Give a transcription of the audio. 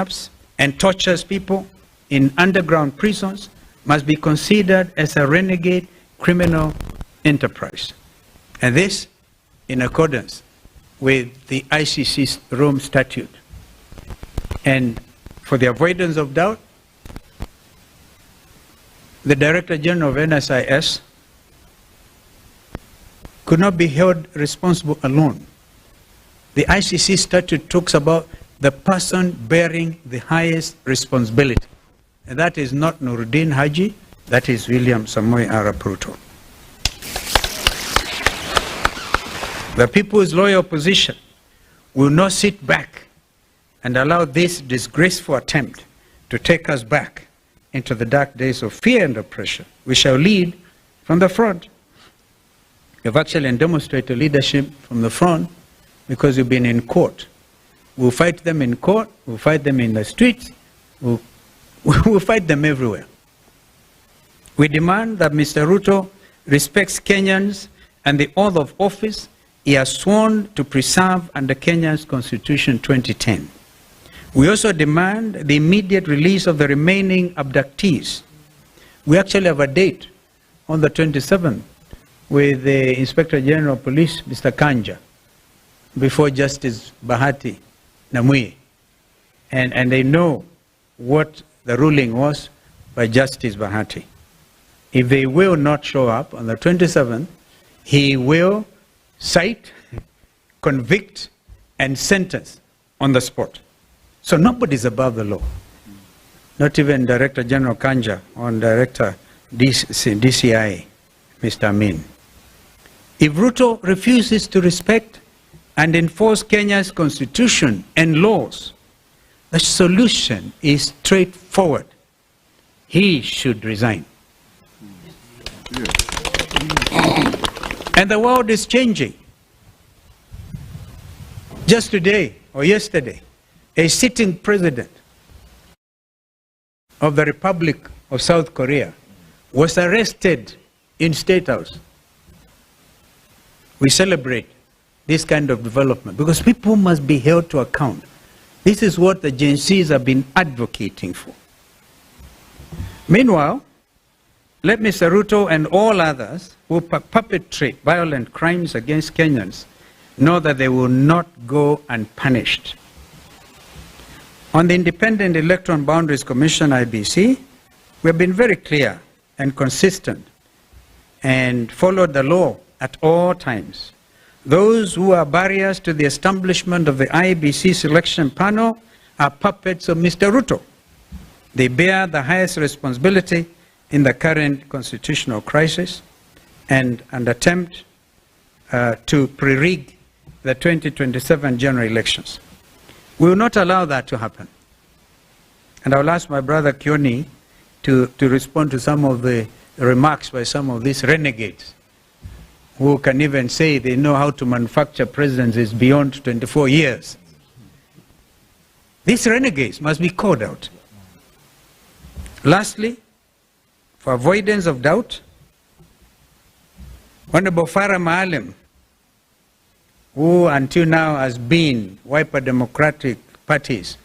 kidnaps and tortures people in underground prisons must be considered as a renegade criminal enterprise. And this in accordance with the ICC's Rome Statute. And for the avoidance of doubt, the Director General of NSIS could not be held responsible alone. The ICC statute talks about the person bearing the highest responsibility. And that is not Nuruddin Haji, that is William Samoei Arap Ruto. The People's Loyal Opposition will not sit back and allow this disgraceful attempt to take us back into the dark days of fear and oppression. We shall lead from the front. You've actually demonstrated leadership from the front because you've been in court. We'll fight them in court, we'll fight them in the streets, we'll fight them everywhere. We demand that Mr. Ruto respects Kenyans and the oath of office he has sworn to preserve under Kenya's Constitution 2010. We also demand the immediate release of the remaining abductees. We actually have a date on the 27th with the Inspector General of Police, Mr. Kanja, before Justice Bahati Namui. And they know what the ruling was by Justice Bahati. If they will not show up on the 27th, he will cite, convict, and sentence on the spot. So nobody's above the law. Not even Director General Kanja or Director DCI, Mr. Amin. If Ruto refuses to respect and enforce Kenya's constitution and laws, the solution is straightforward. He should resign. And the world is changing. Just today or yesterday, a sitting president of the Republic of South Korea was arrested in State House. We celebrate this kind of development because people must be held to account. This is what the Gen Zs have been advocating for. Meanwhile, let Mr. Ruto and all others who perpetrate violent crimes against Kenyans know that they will not go unpunished. On the Independent Electoral Boundaries Commission, IBC, we have been very clear and consistent and followed the law at all times. Those who are barriers to the establishment of the IBC selection panel are puppets of Mr. Ruto. They bear the highest responsibility in the current constitutional crisis and an attempt to pre-rig the 2027 general elections. We will not allow that to happen. And I will ask my brother Kioni to respond to some of the remarks by some of these renegades who can even say they know how to manufacture presidencies beyond 24 years. These renegades must be called out. Lastly, for avoidance of doubt, Honorable Farah Maalim, who until now has been Wiper Democratic Party's